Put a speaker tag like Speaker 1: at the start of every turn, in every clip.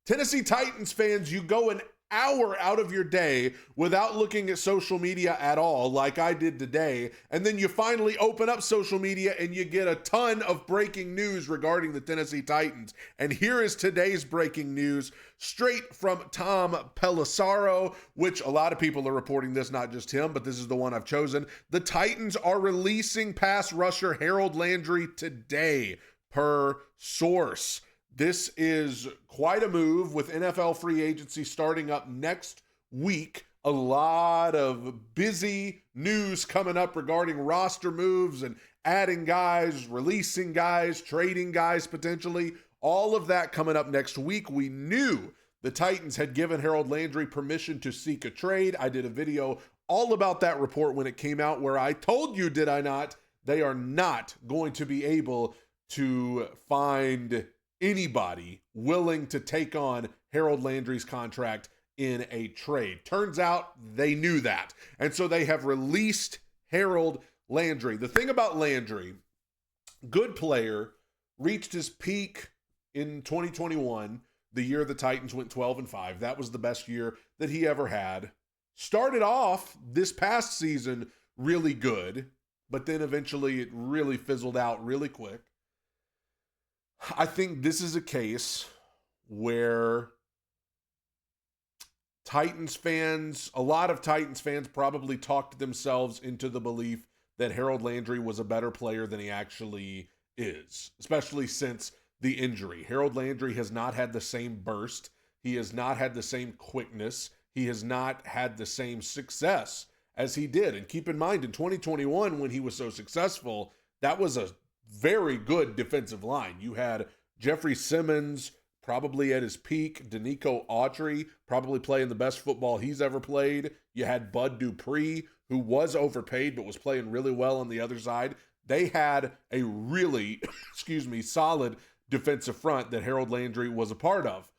Speaker 1: Tennessee Titans fans, you go an hour out of your day without looking at social media at all, like I did today, and then you finally open up social media and you get a ton of breaking news regarding the Tennessee Titans. And here is today's breaking news straight from Tom Pelissero, which a lot of people are reporting this, not just him, but this is the one I've chosen. The Titans are releasing pass rusher Harold Landry today, per source. This is quite a move with NFL free agency starting up next week. A lot of busy news coming up regarding roster moves and adding guys, releasing guys, trading guys potentially. All of that coming up next week. We knew the Titans had given Harold Landry permission to seek a trade. I did a video all about that report when it came out where I told you, did I not? They are not going to be able to find anybody willing to take on Harold Landry's contract in a trade. Turns out they knew that. And so they have released Harold Landry. The thing about Landry, good player, reached his peak in 2021, the year the Titans went 12-5. That was the best year that he ever had. Started off this past season really good, but then eventually it really fizzled out really quick. I think this is a case where Titans fans, a lot of Titans fans probably talked themselves into the belief that Harold Landry was a better player than he actually is, especially since the injury. Harold Landry has not had the same burst. He has not had the same quickness. He has not had the same success as he did. And keep in mind, in 2021, when he was so successful, that was a very good defensive line. You had Jeffrey Simmons probably at his peak, Danico Autry probably playing the best football he's ever played. You had Bud Dupree, who was overpaid but was playing really well on the other side. They had a really, solid defensive front that Harold Landry was a part of.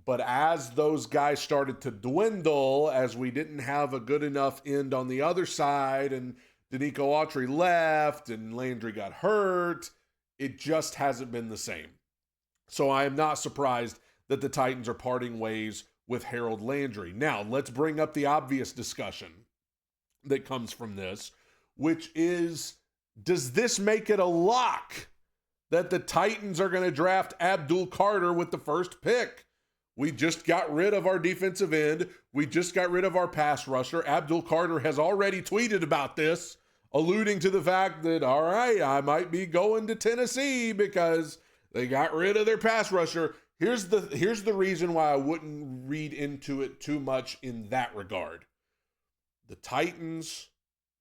Speaker 1: But as those guys started to dwindle, as we didn't have a good enough end on the other side, and Danico Autry left and Landry got hurt, it just hasn't been the same. So I am not surprised that the Titans are parting ways with Harold Landry. Now, let's bring up the obvious discussion that comes from this, which is, does this make it a lock that the Titans are going to draft Abdul Carter with the first pick? We just got rid of our defensive end. We just got rid of our pass rusher. Abdul Carter has already tweeted about this, alluding to the fact that, all right, I might be going to Tennessee because they got rid of their pass rusher. Here's the reason why I wouldn't read into it too much in that regard. The Titans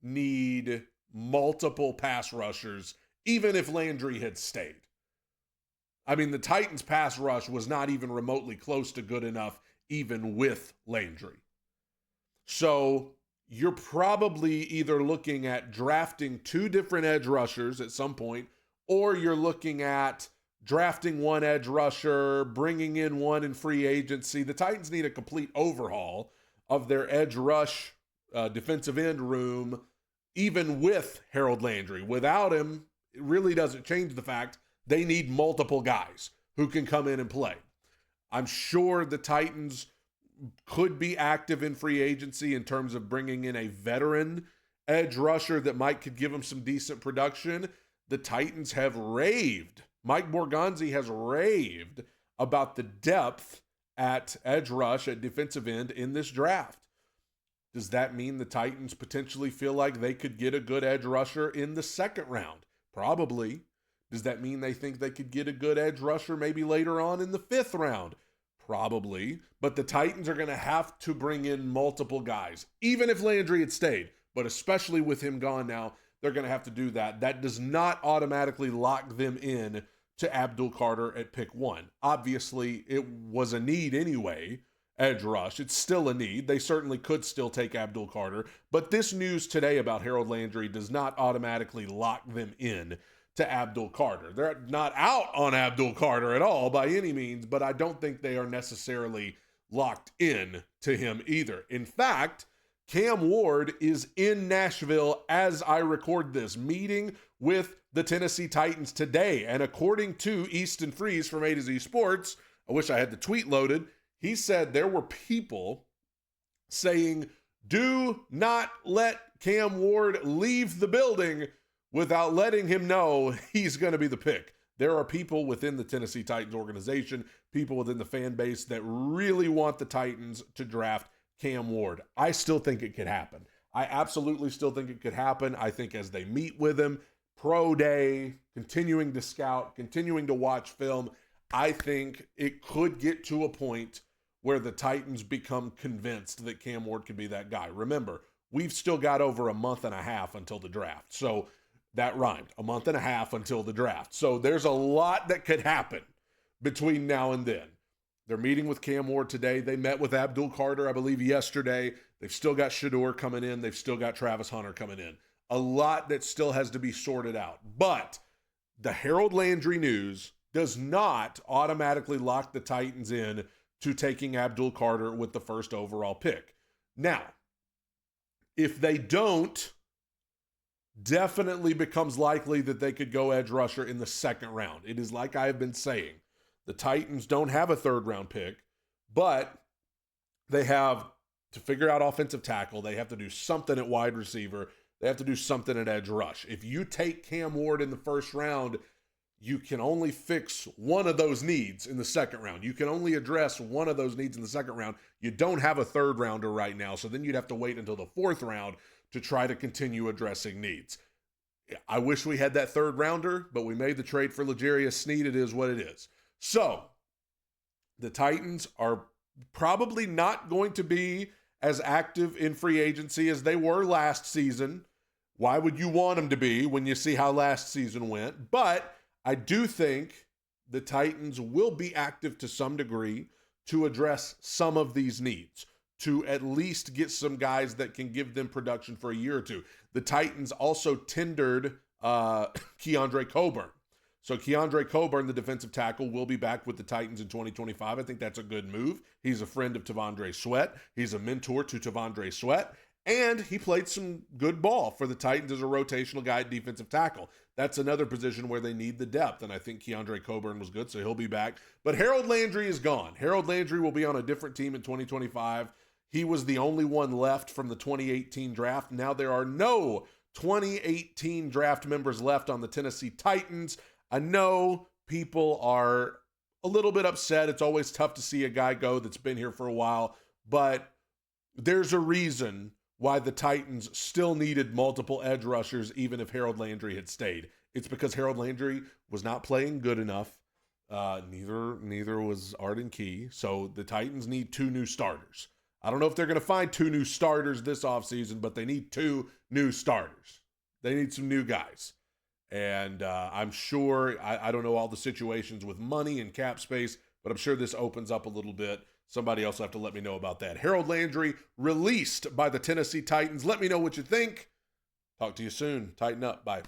Speaker 1: need multiple pass rushers, even if Landry had stayed. I mean, the Titans' pass rush was not even remotely close to good enough, even with Landry. So you're probably either looking at drafting two different edge rushers at some point, or you're looking at drafting one edge rusher, bringing in one in free agency. The Titans need a complete overhaul of their edge rush defensive end room, even with Harold Landry. Without him, it really doesn't change the fact they need multiple guys who can come in and play. I'm sure the Titans could be active in free agency in terms of bringing in a veteran edge rusher that could give them some decent production. The Titans have raved. Mike Borgonzi has raved about the depth at edge rush, at defensive end in this draft. Does that mean the Titans potentially feel like they could get a good edge rusher in the second round? Probably. Does that mean they think they could get a good edge rusher maybe later on in the fifth round? Probably. But the Titans are going to have to bring in multiple guys, even if Landry had stayed. But especially with him gone now, they're going to have to do that. That does not automatically lock them in to Abdul Carter at pick 1. Obviously, it was a need anyway, edge rush. It's still a need. They certainly could still take Abdul Carter. But this news today about Harold Landry does not automatically lock them in to Abdul Carter. They're not out on Abdul Carter at all by any means, but I don't think they are necessarily locked in to him either. In fact, Cam Ward is in Nashville as I record this, meeting with the Tennessee Titans today. And according to Easton Freeze from A to Z Sports, I wish I had the tweet loaded. He said there were people saying, do not let Cam Ward leave the building without letting him know he's going to be the pick. There are people within the Tennessee Titans organization, people within the fan base that really want the Titans to draft Cam Ward. I still think it could happen. I absolutely still think it could happen. I think as they meet with him, pro day, continuing to scout, continuing to watch film, I think it could get to a point where the Titans become convinced that Cam Ward could be that guy. Remember, we've still got over a month and a half until the draft. So that rhymed, a month and a half until the draft. So there's a lot that could happen between now and then. They're meeting with Cam Ward today. They met with Abdul Carter, I believe, yesterday. They've still got Shador coming in. They've still got Travis Hunter coming in. A lot that still has to be sorted out. But the Harold Landry news does not automatically lock the Titans in to taking Abdul Carter with the first overall pick. Now, if they don't, definitely becomes likely that they could go edge rusher in the second round. It is like I have been saying. The Titans don't have a third round pick, but they have to figure out offensive tackle. They have to do something at wide receiver. They have to do something at edge rush. If you take Cam Ward in the first round, you can only fix one of those needs in the second round. You can only address one of those needs in the second round. You don't have a third rounder right now, so then you'd have to wait until the fourth round to try to continue addressing needs. I wish we had that third rounder, but we made the trade for L'Jarius Sneed. It is what it is. So the Titans are probably not going to be as active in free agency as they were last season. Why would you want them to be when you see how last season went? But I do think the Titans will be active to some degree to address some of these needs, to at least get some guys that can give them production for a year or two. The Titans also tendered Keandre Coburn. So Keandre Coburn, the defensive tackle, will be back with the Titans in 2025. I think that's a good move. He's a friend of Tavondre Sweat. He's a mentor to Tavondre Sweat. And he played some good ball for the Titans as a rotational guy at defensive tackle. That's another position where they need the depth, and I think Keandre Coburn was good, so he'll be back. But Harold Landry is gone. Harold Landry will be on a different team in 2025. He was the only one left from the 2018 draft. Now there are no 2018 draft members left on the Tennessee Titans. I know people are a little bit upset. It's always tough to see a guy go that's been here for a while, but there's a reason why the Titans still needed multiple edge rushers even if Harold Landry had stayed. It's because Harold Landry was not playing good enough. Neither was Arden Key. So the Titans need two new starters. I don't know if they're going to find two new starters this offseason, but they need two new starters. They need some new guys. And I'm sure, I don't know all the situations with money and cap space, but I'm sure this opens up a little bit. Somebody else will have to let me know about that. Harold Landry released by the Tennessee Titans. Let me know what you think. Talk to you soon. Tighten up. Bye.